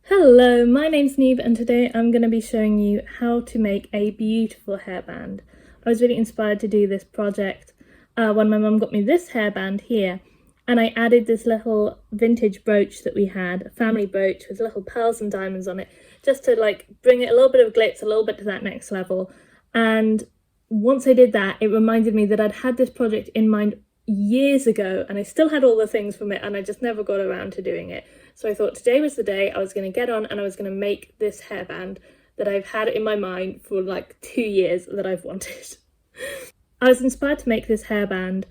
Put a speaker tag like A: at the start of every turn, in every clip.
A: Hello, my name's Neve and today I'm going to be showing you how to make a beautiful hairband. I was really inspired to do this project when my mum got me this hairband here, and I added this little vintage brooch that we had, a family brooch with little pearls and diamonds on it, just to bring it a little bit of glitz, a little bit to that next level. And once I did that, it reminded me that I'd had this project in mind years ago and I still had all the things from it and I just never got around to doing it. So I thought today was the day I was going to get on and I was going to make this hairband that I've had in my mind for 2 years that I've wanted. I was inspired to make this hairband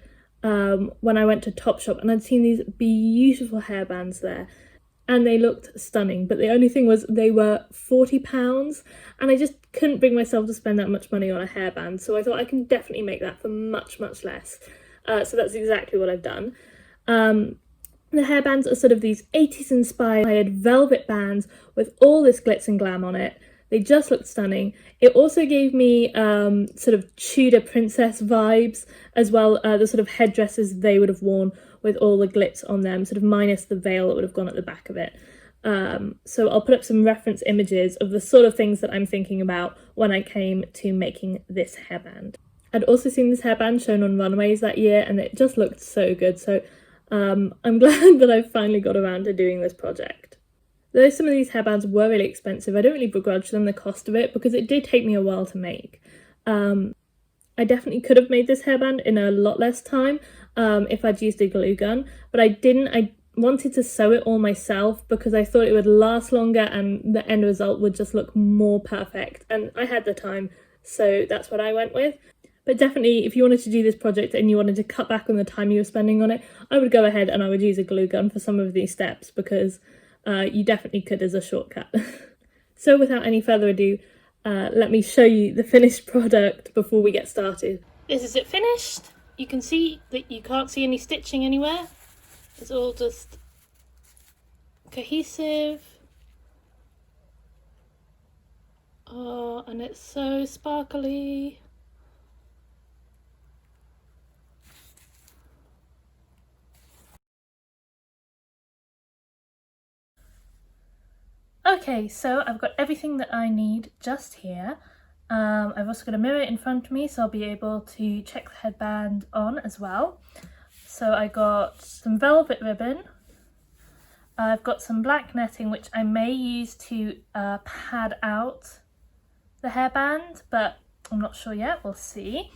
A: when I went to Topshop and I'd seen these beautiful hairbands there and they looked stunning, but the only thing was they were £40 and I just couldn't bring myself to spend that much money on a hairband, so I thought I can definitely make that for much less. So that's exactly what I've done. The hairbands are sort of these 80s inspired velvet bands with all this glitz and glam on it. They just looked stunning. It also gave me sort of Tudor princess vibes as well, the sort of headdresses they would have worn with all the glitz on them, sort of minus the veil that would have gone at the back of it. So I'll put up some reference images of the sort of things that I'm thinking about when I came to making this hairband. I'd also seen this hairband shown on runways that year and it just looked so good, so I'm glad that I've finally got around to doing this project. Though some of these hairbands were really expensive, I don't really begrudge them the cost of it because it did take me a while to make. I definitely could have made this hairband in a lot less time if I'd used a glue gun, but I didn't. I wanted to sew it all myself because I thought it would last longer and the end result would just look more perfect, and I had the time, so that's what I went with. But definitely, if you wanted to do this project and you wanted to cut back on the time you were spending on it, I would go ahead and I would use a glue gun for some of these steps because you definitely could as a shortcut. So without any further ado, let me show you the finished product before we get started. This is it finished. You can see that you can't see any stitching anywhere. It's all just cohesive. Oh, and it's so sparkly. Okay, so I've got everything that I need just here. I've also got a mirror in front of me, so I'll be able to check the headband on as well. So I got some velvet ribbon. I've got some black netting, which I may use to pad out the hairband, but I'm not sure yet, we'll see.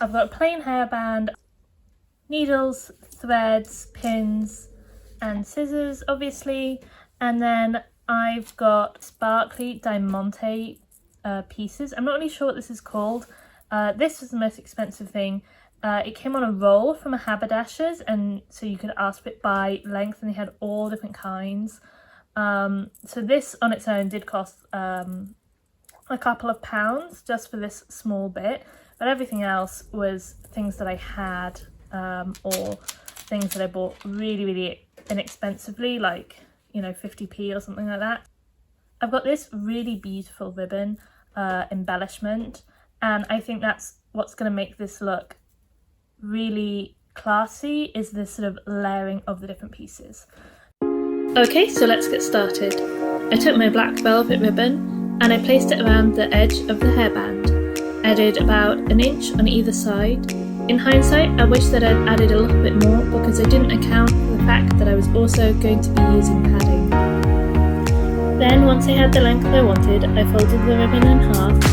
A: I've got a plain hairband, needles, threads, pins, and scissors, obviously, and then I've got sparkly diamante pieces. I'm not really sure what this is called. This was the most expensive thing. It came on a roll from a haberdasher's, and so you could ask for it by length, and they had all different kinds. So this on its own did cost a couple of pounds just for this small bit, but everything else was things that I had or things that I bought really inexpensively, like 50p or something like that. I've got this really beautiful ribbon embellishment, and I think that's what's going to make this look really classy, is this sort of layering of the different pieces. Okay, so let's get started. I took my black velvet ribbon and I placed it around the edge of the hairband. I added about an inch on either side. In hindsight, I wish that I'd added a little bit more because I didn't account for the fact that I was also going to be using padding. Then once I had the length I wanted, I folded the ribbon in half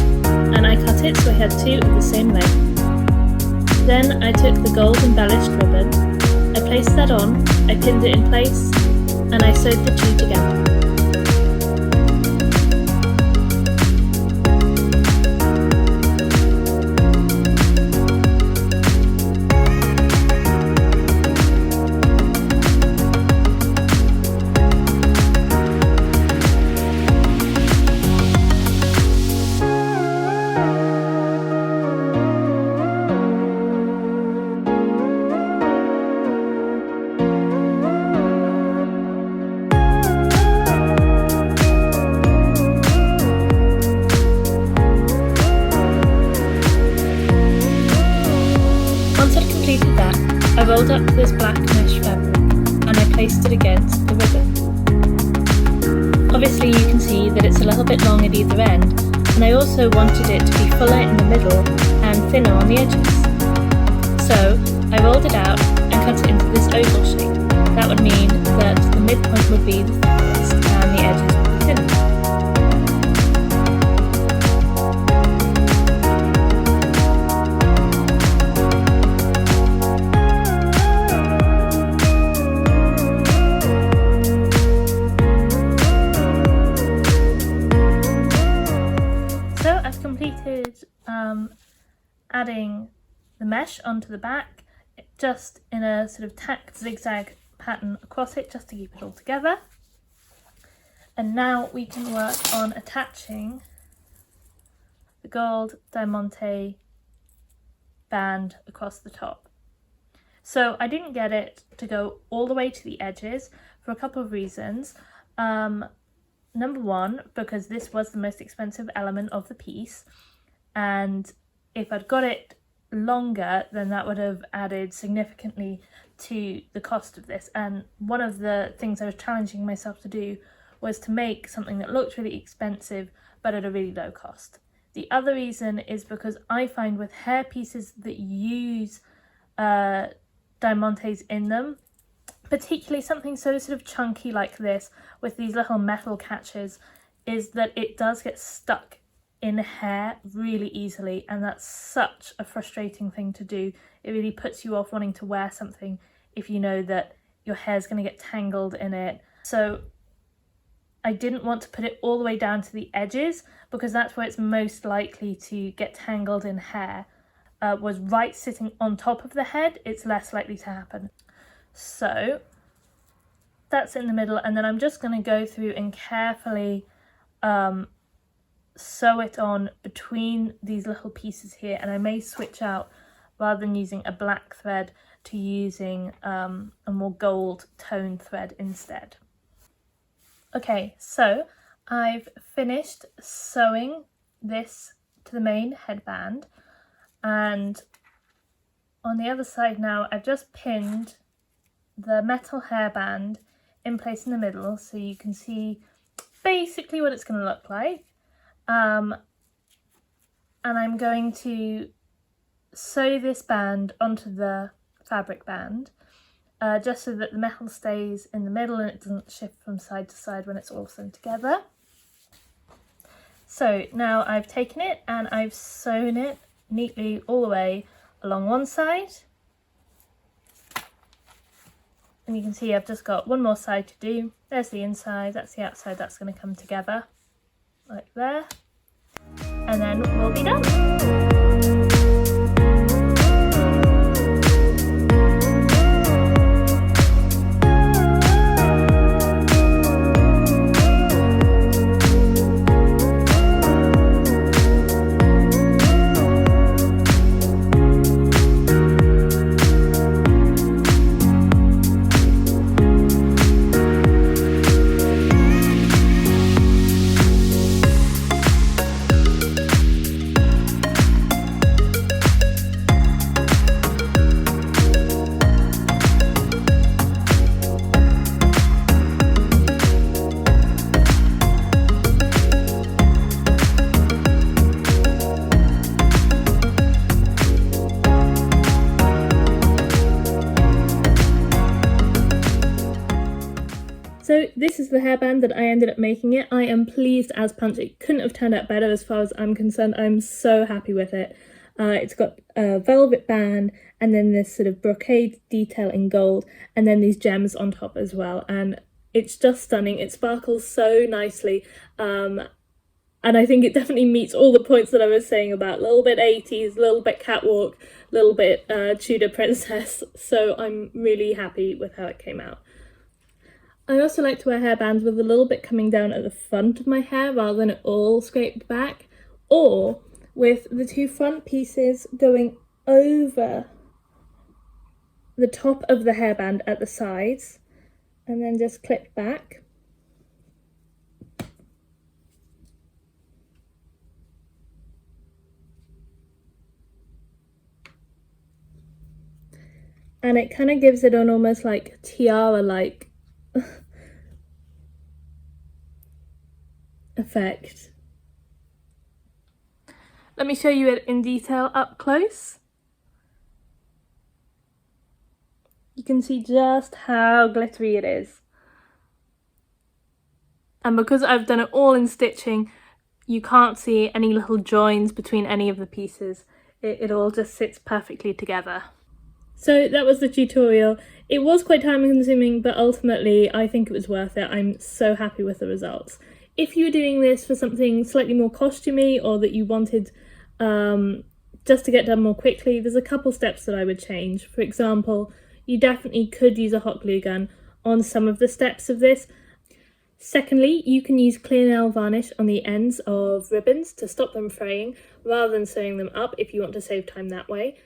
A: and I cut it so I had two of the same length. Then I took the gold embellished ribbon, I placed that on, I pinned it in place, and I sewed the two together. I rolled up this black mesh fabric and I placed it against the ribbon. obviously you can see that it's a little bit long at either end, and I also wanted it to be fuller in the middle and thinner on the edges. So I rolled it out and cut it into this oval shape. That would mean that the midpoint would be the thickest and the edges would be thinner. So I've completed adding the mesh onto the back, just in a sort of tacked zigzag pattern across it, just to keep it all together. And now we can work on attaching the gold diamante band across the top. So I didn't get it to go all the way to the edges for a couple of reasons. Number one, because this was the most expensive element of the piece, and if I'd got it longer, then that would have added significantly to the cost of this. And one of the things I was challenging myself to do was to make something that looked really expensive but at a really low cost. The other reason is because I find with hair pieces that use diamantes in them, particularly something so sort of chunky like this with these little metal catches, is that it does get stuck in hair really easily, and that's such a frustrating thing to do. It really puts you off wanting to wear something if you know that your hair's going to get tangled in it. So I didn't want to put it all the way down to the edges, because that's where it's most likely to get tangled in hair. Was right sitting on top of the head, it's less likely to happen. So that's in the middle, and then I'm just going to go through and carefully sew it on between these little pieces here, and I may switch out, rather than using a black thread, to using a more gold tone thread instead. Okay, so I've finished sewing this to the main headband, and on the other side now I've just pinned the metal hairband in place in the middle, so you can see basically what it's going to look like. And I'm going to sew this band onto the fabric band, just so that the metal stays in the middle and it doesn't shift from side to side when it's all sewn together. So now I've taken it and I've sewn it neatly all the way along one side. And you can see I've just got one more side to do. There's the inside, that's the outside, that's going to come together like there. And then we'll be done. So this is the hairband that I ended up making it. I am pleased as punch. It couldn't have turned out better as far as I'm concerned. I'm so happy with it. It's got a velvet band and then this sort of brocade detail in gold and then these gems on top as well. And it's just stunning. It sparkles so nicely. And I think it definitely meets all the points that I was saying about a little bit 80s, a little bit catwalk, a little bit Tudor princess. So I'm really happy with how it came out. I also like to wear hairbands with a little bit coming down at the front of my hair rather than it all scraped back, or with the two front pieces going over the top of the hairband at the sides and then just clip back. And it kind of gives it an almost like tiara-like . effect. Let me show you it in detail up close. You can see just how glittery it is. And because I've done it all in stitching, you can't see any little joins between any of the pieces. It all just sits perfectly together. So that was the tutorial. It was quite time consuming, but ultimately I think it was worth it. I'm so happy with the results. If you were doing this for something slightly more costumey or that you wanted just to get done more quickly, there's a couple steps that I would change. For example, you definitely could use a hot glue gun on some of the steps of this. Secondly, you can use clear nail varnish on the ends of ribbons to stop them fraying rather than sewing them up if you want to save time that way.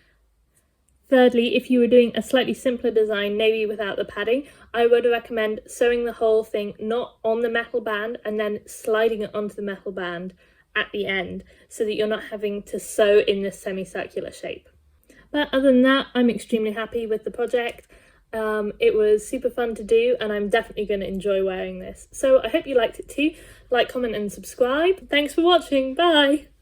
A: Thirdly, if you were doing a slightly simpler design, maybe without the padding, I would recommend sewing the whole thing not on the metal band and then sliding it onto the metal band at the end so that you're not having to sew in this semicircular shape. But other than that, I'm extremely happy with the project. It was super fun to do and I'm definitely going to enjoy wearing this. So I hope you liked it too. Like, comment and subscribe. Thanks for watching. Bye!